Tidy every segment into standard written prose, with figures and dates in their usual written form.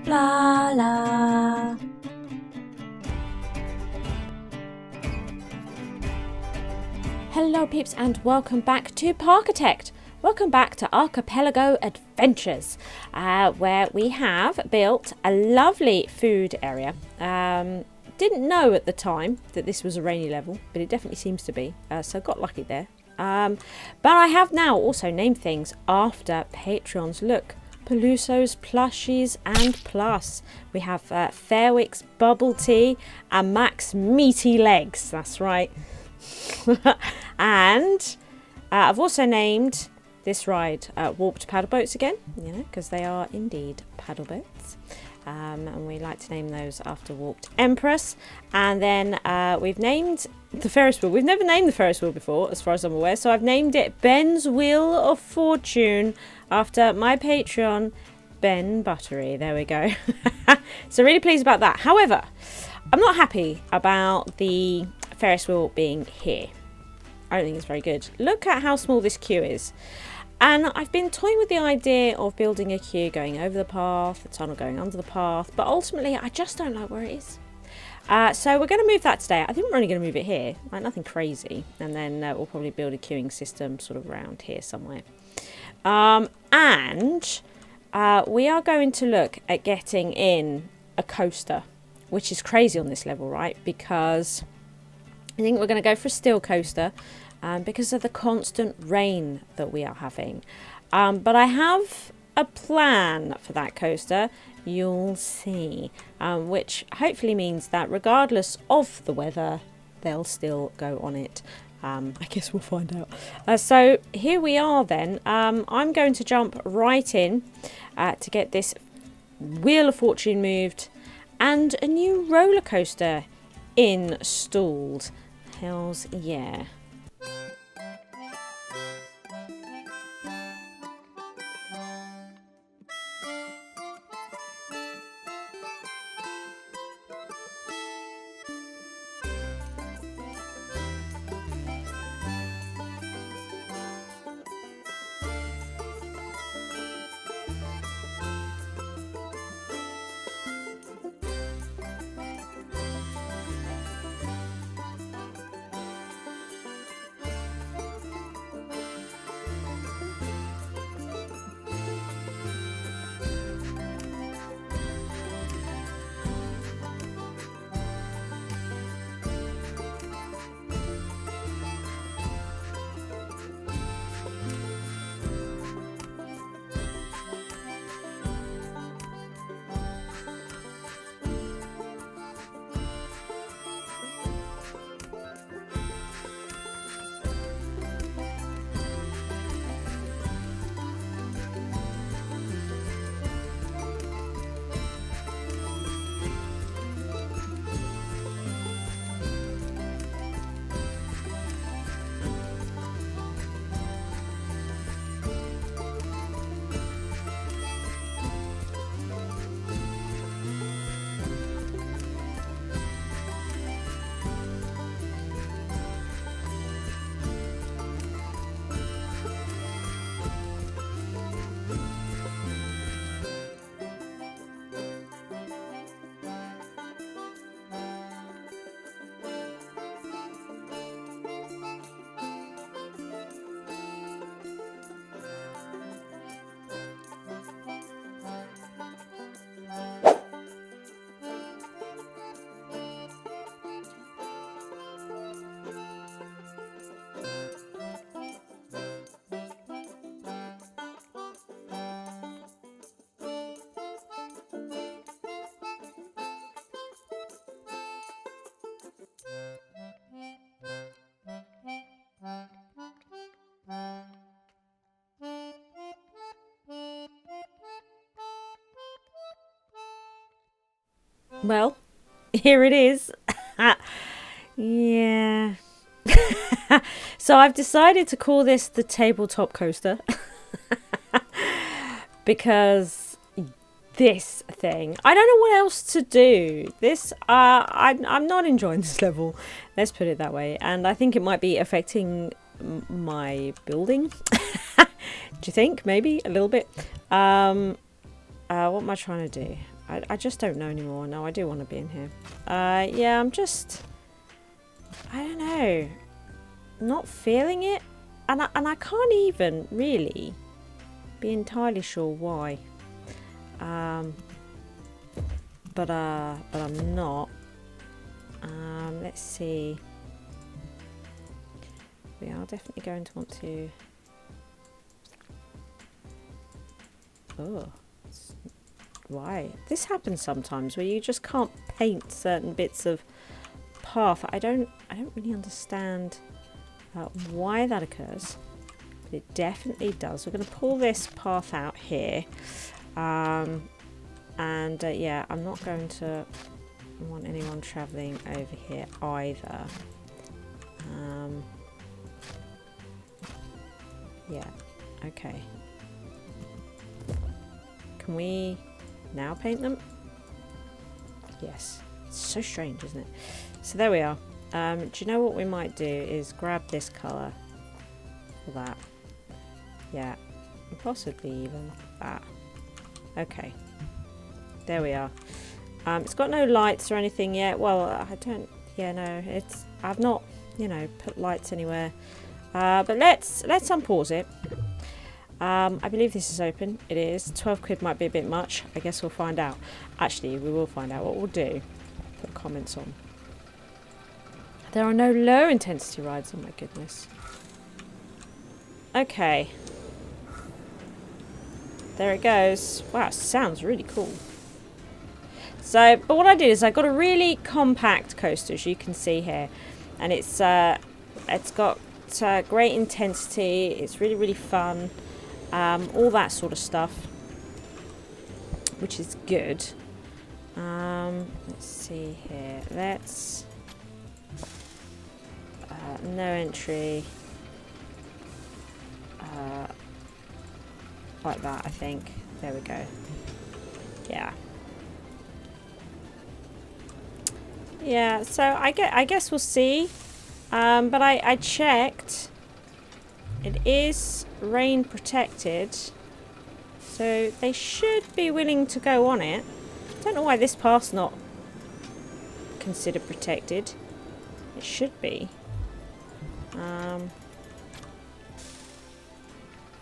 Blarla. Hello peeps and welcome back to Parkitect. Welcome back to Archipelago Adventures, where we have built a lovely food area. Didn't know at the time that this was a rainy level, but it definitely seems to be, so got lucky there. But I have now also named things after Patreons. Look, Peluso's Plushies and Plus. We have Fairwick's Bubble Tea and Mac's Meaty Legs, that's right. And I've also named this ride Warped Paddle Boats again, you know, because they are indeed paddle boats. And we like to name those after Warped Empress. And then we've named the Ferris wheel. We've never named the Ferris wheel before, as far as I'm aware. So I've named it Ben's Wheel of Fortune after my Patreon, Ben Buttery. There we go. So really pleased about that. However, I'm not happy about the Ferris wheel being here. I don't think it's very good. Look at how small this queue is. And I've been toying with the idea of building a queue going over the path, the tunnel going under the path, but ultimately I just don't like where it is. So we're going to move that today. I think we're only going to move it here, like nothing crazy, and then we'll probably build a queuing system sort of around here somewhere. And we are going to look at getting in a coaster, which is crazy on this level, right? Because I think we're going to go for a steel coaster. Because of the constant rain that we are having. But I have a plan for that coaster, you'll see, which hopefully means that regardless of the weather, they'll still go on it. I guess we'll find out. So here we are then. I'm going to jump right in to get this Wheel of Fortune moved and a new roller coaster installed. Hells yeah. Well, here it is. Yeah. So I've decided to call this the tabletop coaster because this thing, I don't know what else to do. This, I'm not enjoying this level. Let's put it that way. And I think it might be affecting my building. Do you think? Maybe a little bit. What am I trying to do? I just don't know anymore. No, I do want to be in here. Yeah, I'm just... I don't know. Not feeling it. And I can't even really be entirely sure why. But I'm not. Let's see. We are definitely going to want to... Oh, why? This happens sometimes where you just can't paint certain bits of path. I don't really understand why that occurs, but it definitely does. We're going to pull this path out here, and yeah, I'm not going to want anyone traveling over here either. Yeah, okay. Can we now paint them? Yes. It's so strange, isn't it? So there we are. Do you know what we might do is grab this colour for that. Yeah. And possibly even that. Okay. There we are. It's got no lights or anything yet. Well, I don't... Yeah, no. I've not, you know, put lights anywhere. But let's unpause it. I believe this is open. It is. 12 quid might be a bit much. I guess we'll find out. Actually, we will find out. What we'll do, put comments on. There are no low intensity rides. Oh my goodness. Okay. There it goes. Wow, sounds really cool. So, but what I did is I got a really compact coaster, as you can see here. And it's got great intensity. It's really, really fun. All that sort of stuff, which is good. Let's see here. Let's no entry, like that. I think. There we go. Yeah. Yeah. So I guess we'll see. But I checked. It is rain protected, so they should be willing to go on it. I don't know why this path's not considered protected. It should be.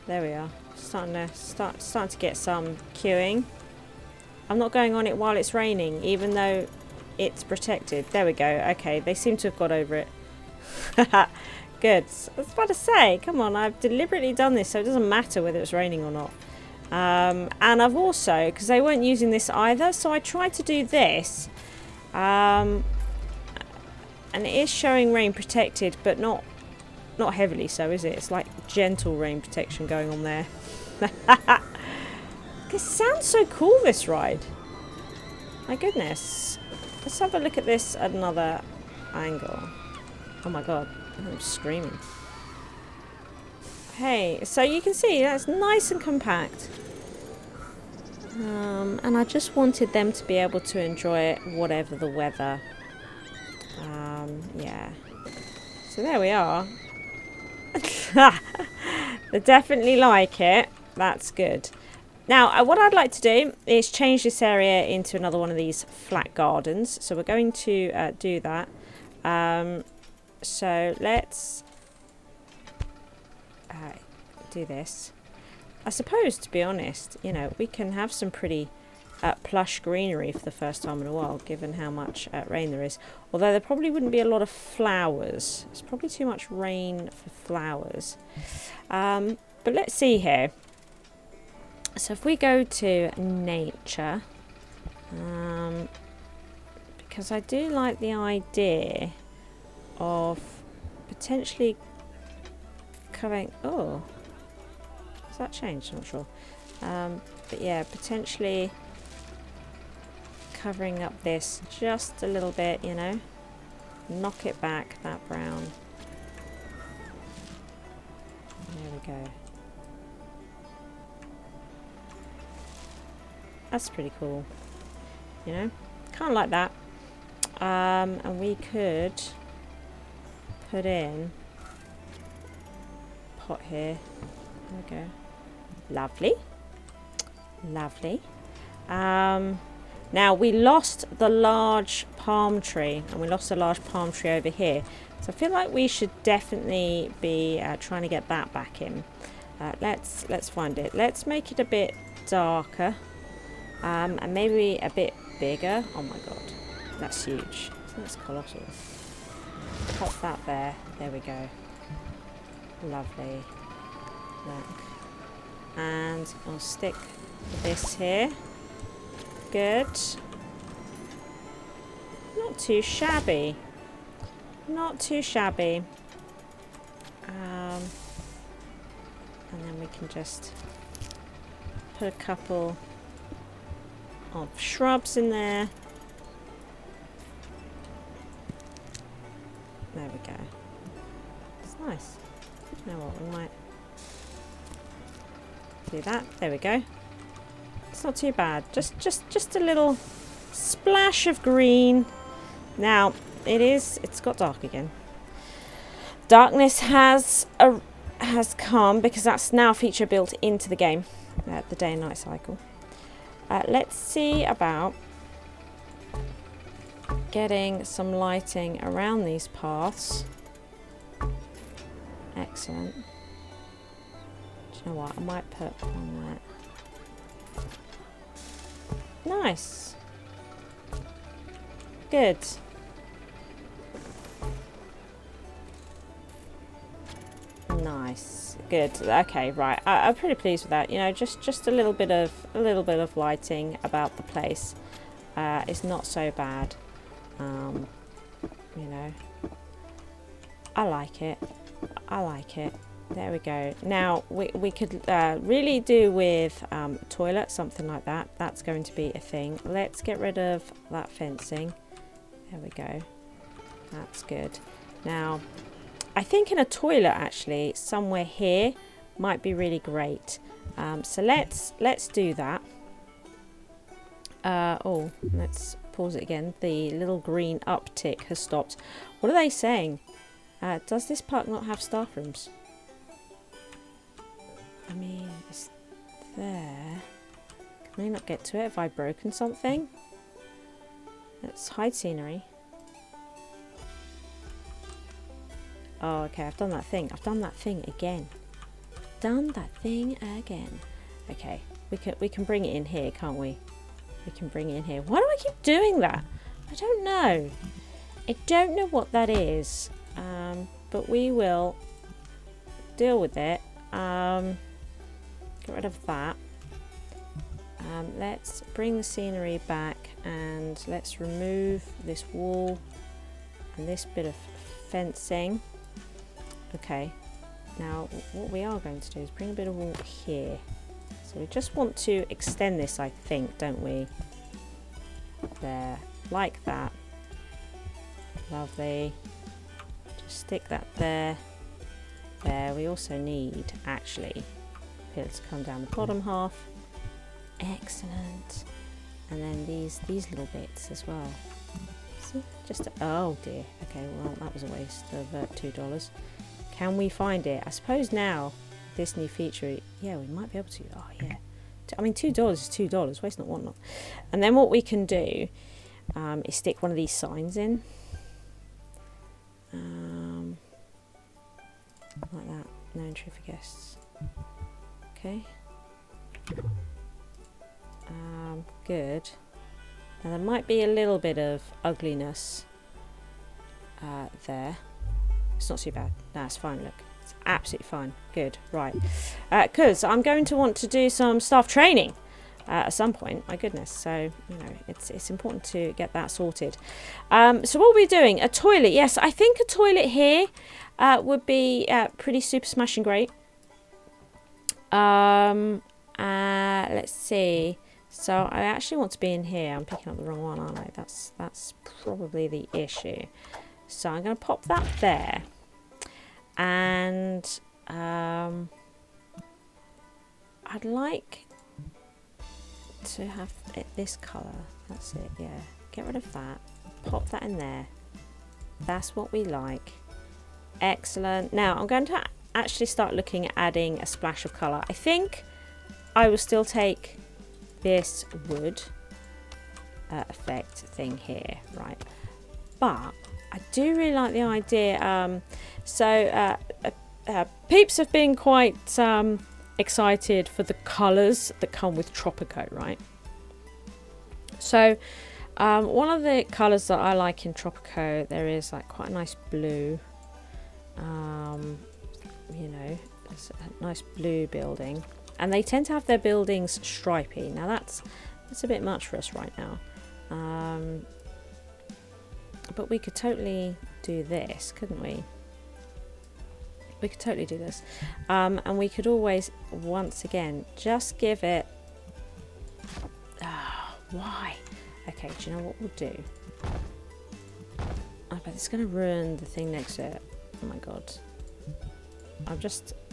There we are. Starting to get some queuing. I'm not going on it while it's raining, even though it's protected. There we go. Okay, they seem to have got over it. Good. I was about to say, come on, I've deliberately done this so it doesn't matter whether it's raining or not. And I've also, because they weren't using this either, so I tried to do this. And it is showing rain protected, but not heavily so, is it? It's like gentle rain protection going on there. This sounds so cool, this ride. My goodness. Let's have a look at this at another angle. Oh my god. I'm screaming. Hey, so you can see that's nice and compact. And I just wanted them to be able to enjoy it whatever the weather. Yeah. So there we are. They definitely like it. That's good. Now, what I'd like to do is change this area into another one of these flat gardens. So we're going to do that. So let's do this. I suppose, to be honest, you know, we can have some pretty plush greenery for the first time in a while, given how much rain there is. Although there probably wouldn't be a lot of flowers. It's probably too much rain for flowers. But let's see here. So if we go to nature, because I do like the idea of potentially covering... Oh, has that changed? I'm not sure. But yeah, potentially covering up this just a little bit, you know. Knock it back, that brown. There we go. That's pretty cool. You know, kind of like that. And we could put in pot here. There we go. Lovely. Lovely. Now, we lost the large palm tree, and we lost a large palm tree over here. So I feel like we should definitely be trying to get that back in. Let's find it. Let's make it a bit darker, and maybe a bit bigger. Oh my god, that's huge. That's colossal. Pop that there. There we go. Lovely. Look. And I'll stick this here. Good. Not too shabby. Not too shabby. And then we can just put a couple of shrubs in there. There we go. It's nice. You know what, we might do that. There we go. It's not too bad. Just a little splash of green. Now, it's got dark again. Darkness has come because that's now a feature built into the game, the day and night cycle. Let's see about getting some lighting around these paths. Excellent. Do you know what? I might put on that. Nice. Good. Nice. Good. Okay, right. I'm pretty pleased with that. You know, just a little bit of lighting about the place. It's not so bad. You know, I like it. I like it. There we go. Now we could really do with toilet, something like that. That's going to be a thing. Let's get rid of that fencing. There we go. That's good. Now, I think in a toilet actually somewhere here might be really great. So let's do that. Oh, let's pause it again. The little green uptick has stopped. What are they saying? Does this park not have staff rooms? I mean, it's there. Can I not get to it? Have I broken something? Let's hide scenery. Oh, okay, I've done that thing. I've done that thing again. Done that thing again. Okay, we can bring it in here, can't we? We can bring it in here. Why do I keep doing that? I don't know. I don't know what that is. But we will deal with it. Get rid of that. Let's bring the scenery back and let's remove this wall and this bit of fencing. Okay, now what we are going to do is bring a bit of wall here. So we just want to extend this, I think, don't we? There, like that. Lovely. Just stick that there. There, we also need, actually, pillars to come down the bottom half. Excellent. And then these little bits as well. See, just, oh dear. Okay, well, that was a waste of $2. Can we find it? I suppose now, this new feature, yeah, we might be able to. Oh, yeah. I mean, $2 is $2. Waste not, want not. And then what we can do is stick one of these signs in. Like that. No entry for guests. Okay. Good. Now there might be a little bit of ugliness there. It's not too bad. No, it's fine, look. It's absolutely fine. Good. Right. Because I'm going to want to do some staff training at some point. My goodness. So, you know, it's important to get that sorted. So what are we doing? A toilet. Yes, I think a toilet here would be pretty super smashing great. Let's see. So I actually want to be in here. I'm picking up the wrong one, aren't I? That's probably the issue. So I'm going to pop that there. And I'd like to have it this colour. That's it, yeah. Get rid of that. Pop that in there. That's what we like. Excellent. Now I'm going to actually start looking at adding a splash of colour. I think I will still take this wood effect thing here, right? But I do really like the idea. Peeps have been quite excited for the colours that come with Tropico, right? So one of the colours that I like in Tropico, there is like quite a nice blue. You know, it's a nice blue building, and they tend to have their buildings stripy. Now that's a bit much for us right now, but we could totally do this, couldn't we? We could totally do this, and we could always, once again, just give it. Why? Okay, do you know what we'll do? I bet it's going to ruin the thing next to it. Oh my god.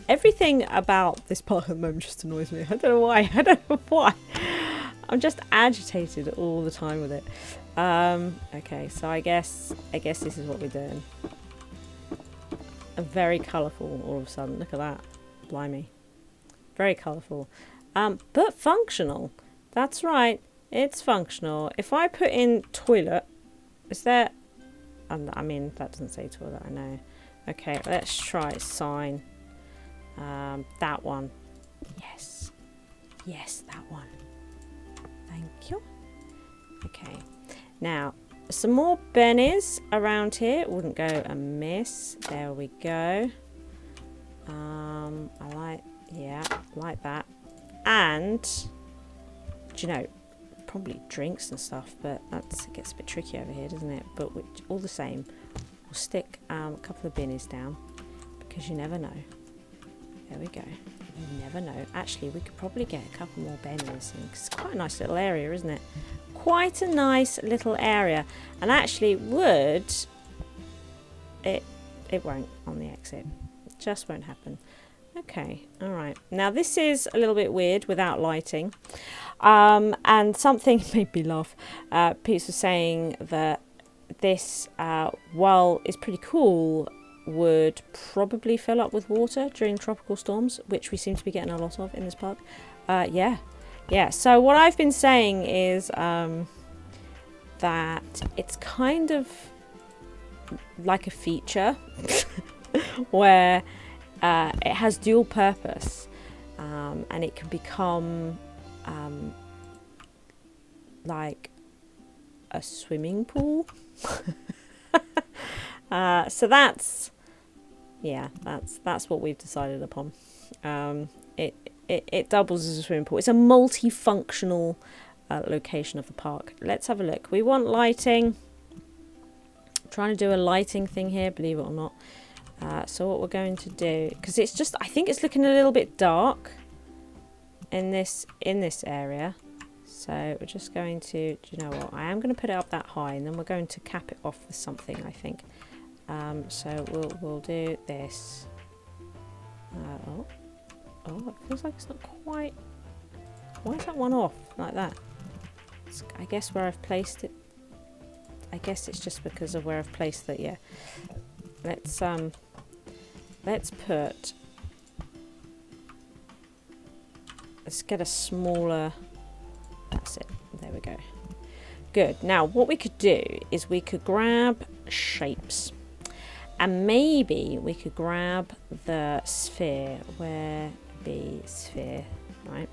Everything about this part at the moment just annoys me. I don't know why. I don't know why. I'm just agitated all the time with it. Okay, so I guess this is what we're doing. Very colourful all of a sudden. Look at that. Blimey. Very colourful. But functional. That's right. It's functional. If I put in toilet, is there... I mean, that doesn't say toilet, I know. Okay, let's try sign. That one. Yes. Yes, that one. Thank you. Okay. Now, some more bennies around here. Wouldn't go amiss. There we go. I like that. And, do you know, probably drinks and stuff, but it gets a bit tricky over here, doesn't it? But all the same, we'll stick a couple of bennies down, because you never know. There we go. You never know. Actually, we could probably get a couple more bennies. It's quite a nice little area, isn't it? Quite a nice little area. And actually would... It won't on the exit. It just won't happen. Okay, alright. Now this is a little bit weird without lighting. And something made me laugh. Pete was saying that this, while it's pretty cool, would probably fill up with water during tropical storms, which we seem to be getting a lot of in this park. Yeah. So what I've been saying is that it's kind of like a feature where it has dual purpose, and it can become like a swimming pool. So that's what we've decided upon. It doubles as a swimming pool. It's a multifunctional location of the park. Let's have a look. We want lighting. I'm trying to do a lighting thing here, believe it or not. So what we're going to do, because it's just, I think it's looking a little bit dark in this area. So we're just going to, do you know what? I am going to put it up that high, and then we're going to cap it off with something, I think. So we'll do this. Oh, it feels like it's not quite. Why is that one off like that? I guess where I've placed it. I guess it's just because of where I've placed it. Yeah. Let's get a smaller. That's it. There we go. Good. Now what we could do is we could grab shapes, and maybe we could grab the sphere. Where be sphere, right?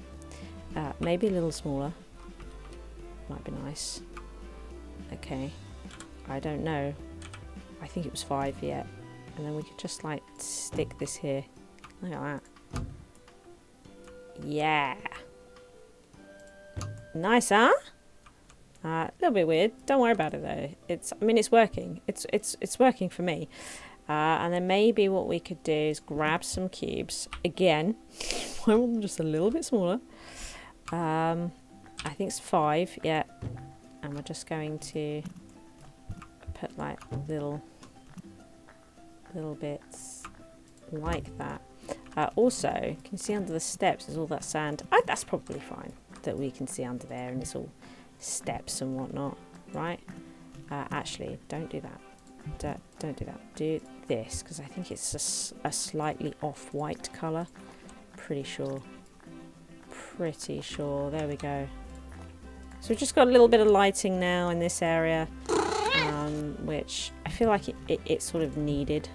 Maybe a little smaller. Might be nice. Okay. I don't know. I think it was 5 yet. And then we could just like stick this here. Look at that. Yeah. Nice, huh? A little bit weird. Don't worry about it though. I mean, it's working. It's working for me. And then maybe what we could do is grab some cubes again. I want them just a little bit smaller. I think it's 5. Yeah. And we're just going to put like little bits like that. Also, can you see under the steps there's all that sand? That's probably fine that we can see under there, and it's all steps and whatnot, right? Actually, don't do that. Don't do that. Do this, because I think it's a slightly off-white colour. Pretty sure. There we go. So we've just got a little bit of lighting now in this area, which I feel like it's sort of needed.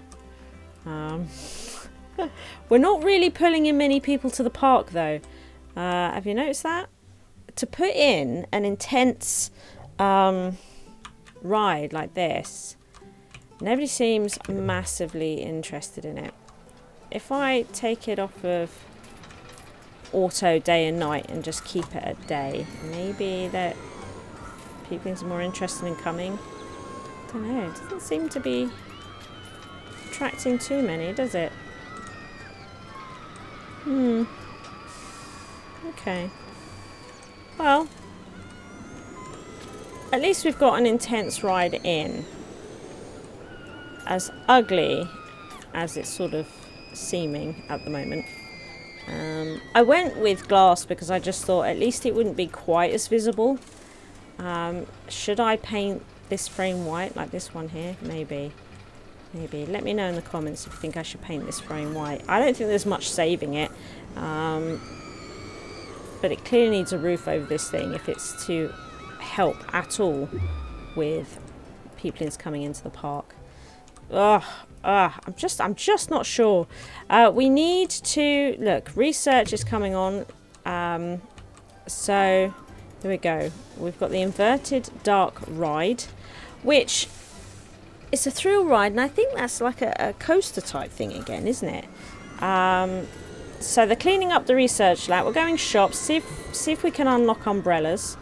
We're not really pulling in many people to the park though. Have you noticed that? To put in an intense ride like this, nobody seems massively interested in it. If I take it off of auto day and night and just keep it at day, maybe that people are more interested in coming. I don't know, it doesn't seem to be attracting too many, does it? Okay. Well, at least we've got an intense ride in. As ugly as it's sort of seeming at the moment. I went with glass because I just thought at least it wouldn't be quite as visible. Should I paint this frame white like this one here? Maybe. Maybe. Let me know in the comments if you think I should paint this frame white. I don't think there's much saving it. But it clearly needs a roof over this thing if it's to help at all with people coming into the park. I'm just not sure. We need to look. Research is coming on. So there we go. We've got the inverted dark ride, which is a thrill ride, and I think that's like a coaster type thing again, isn't it? So they're cleaning up the research lab. We're going shops. See if we can unlock umbrellas.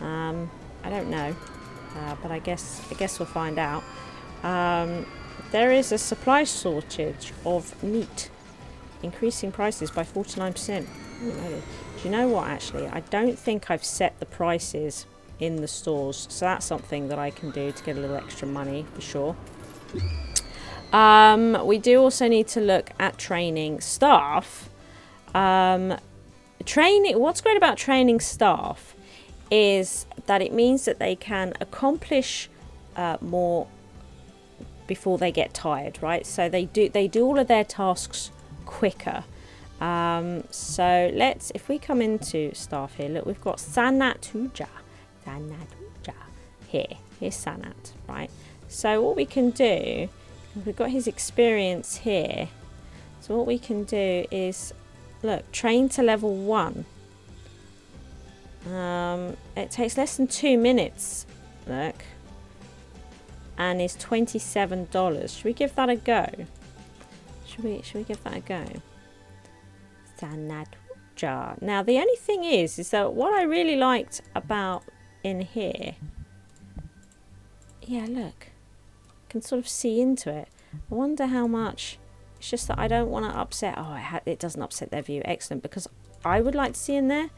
I don't know, but I guess we'll find out. There is a supply shortage of meat, increasing prices by 49%. Do you know what, actually? I don't think I've set the prices in the stores, so that's something that I can do to get a little extra money for sure. We do also need to look at training staff. What's great about training staff is that it means that they can accomplish more before they get tired, right? So they do all of their tasks quicker. So if we come into staff here, look, we've got Sanat here. Here's Sanat, right? So what we can do, we've got his experience here. So what we can do is, look, train to level 1. It takes less than 2 minutes, look. And is $27. Should we give that a go? Should we give that a go? Sanat. Now the only thing is that what I really liked about in here, yeah, look, I can sort of see into it. I wonder how much. It's just that I don't want to upset. It doesn't upset their view. Excellent, because I would like to see in there.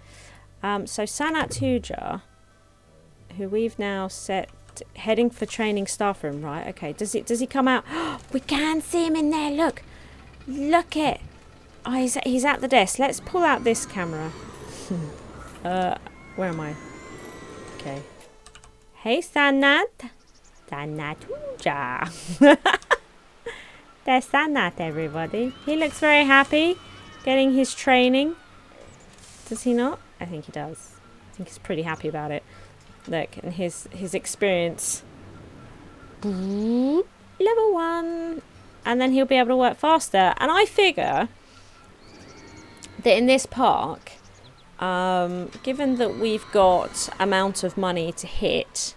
So Sanat Tuja, who we've now set heading for training staff room, right? Okay, does he come out? We can see him in there. Look it. Oh, he's at the desk. Let's pull out this camera. Where am I? Okay. Hey, Sanat. Sanatuja. There's Sanat, everybody. He looks very happy getting his training. Does he not? I think he does. I think he's pretty happy about it. Look, and his experience. Level 1. And then he'll be able to work faster. And I figure that in this park, given that we've got amount of money to hit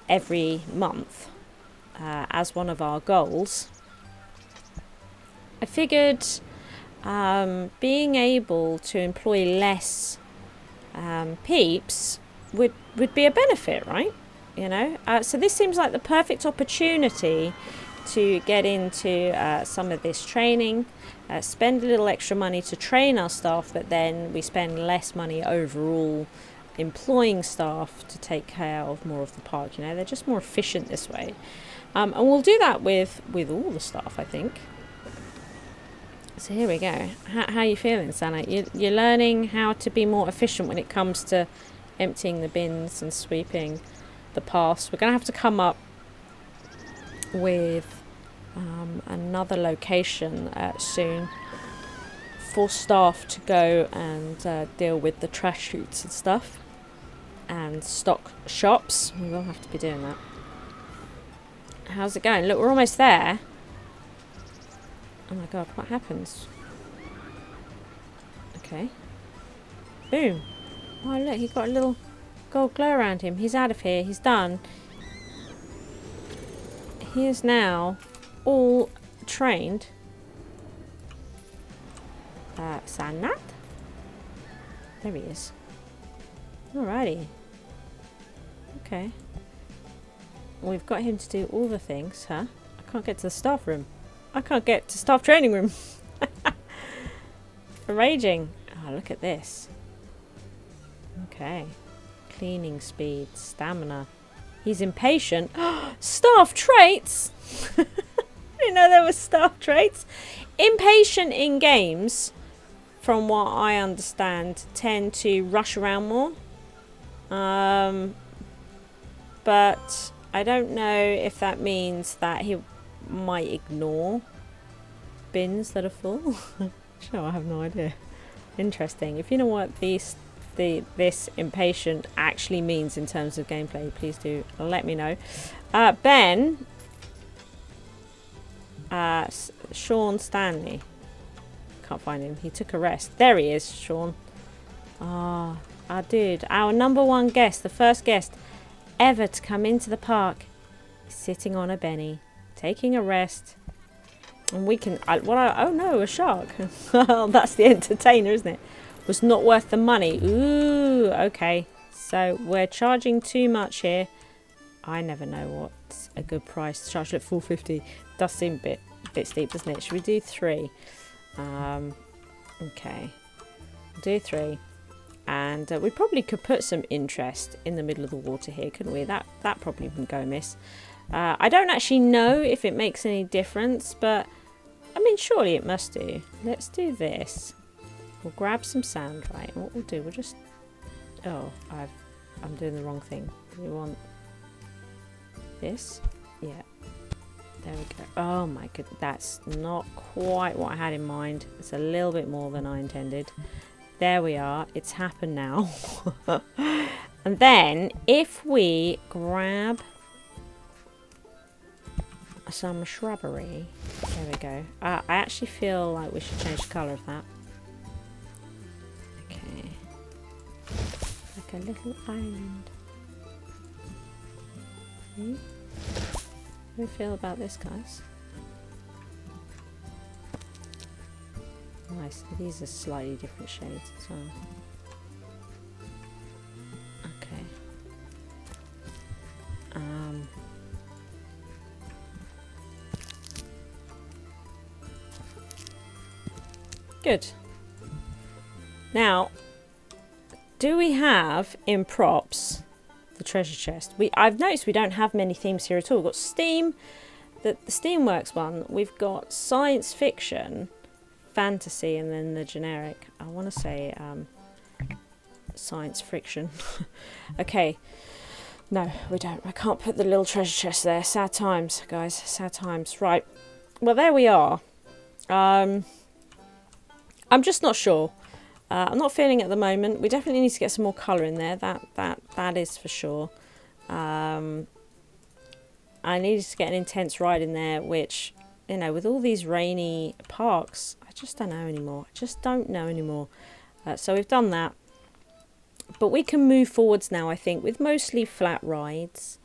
every month as one of our goals, I figured being able to employ less peeps would be a benefit, right? You know, so this seems like the perfect opportunity to get into some of this training, spend a little extra money to train our staff, but then we spend less money overall employing staff to take care of more of the park. You know, they're just more efficient this way, and we'll do that with all the staff, I think. So here we go. How are you feeling, Sana? You're learning how to be more efficient when it comes to emptying the bins and sweeping the paths. We're going to have to come up with another location soon for staff to go and deal with the trash chutes and stuff and stock shops. We will have to be doing that. How's it going? Look, we're almost there. Oh my god, what happens? Okay. Boom. Oh look, he got a little gold glow around him. He's out of here. He's done. He is now all trained. Sanat? There he is. Alrighty. Okay. We've got him to do all the things, huh? I can't get to the staff room. I can't get to staff training room. Raging. Oh, look at this. Okay. Cleaning speed, stamina. He's impatient. Staff traits! I didn't know there were staff traits. Impatient in games, from what I understand, tend to rush around more. But I don't know if that means that he might ignore bins that are full. Sure, I have no idea. Interesting. If you know what this impatient actually means in terms of gameplay, please do let me know. Ben, Sean Stanley. Can't find him. He took a rest. There he is, Sean. Ah, our dude, our #1 guest, the first guest ever to come into the park, sitting on a benny, taking a rest. And we can, oh no, a shark. Well, that's the entertainer, isn't it? Was not worth the money. Ooh, okay. So we're charging too much here. I never know what's a good price. Charged at $4.50. Does seem a bit steep, doesn't it? Should we do 3? Okay. Do 3. And we probably could put some interest in the middle of the water here, couldn't we? That probably wouldn't go amiss. I don't actually know if it makes any difference, but I mean, surely it must do. Let's do this. We'll grab some sand, right? And what we'll do, we'll just... Oh, I'm doing the wrong thing. We want this. Yeah. There we go. Oh my goodness, that's not quite what I had in mind. It's a little bit more than I intended. There we are. It's happened now. And then, if we grab some shrubbery. There we go. I actually feel like we should change the colour of that. Okay. Like a little island. Okay. How do we feel about this, guys? Nice. These are slightly different shades as well. Okay. Good. Now, do we have in props the treasure chest? I've noticed we don't have many themes here at all. We've got Steam, the Steamworks one. We've got science fiction, fantasy, and then the generic. I want to say science fiction. Okay. No, we don't. I can't put the little treasure chest there. Sad times, guys. Sad times. Right. Well, there we are. I'm just not sure. I'm not feeling it at the moment. We definitely need to get some more colour in there. That is for sure. I needed to get an intense ride in there, which, you know, with all these rainy parks, I just don't know anymore. I just don't know anymore. So we've done that. But we can move forwards now, I think, with mostly flat rides.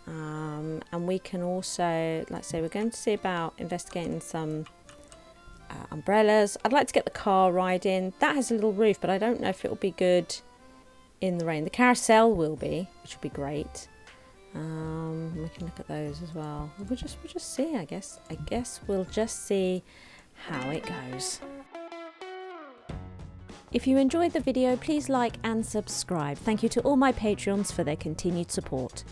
And we can also, like I say, we're going to see about investigating some umbrellas. I'd like to get the car ride in. That has a little roof, but I don't know if it will be good in the rain. The carousel will be, which will be great. We can look at those as well. We'll just see, I guess. I guess we'll just see how it goes. If you enjoyed the video, please like and subscribe. Thank you to all my Patreons for their continued support.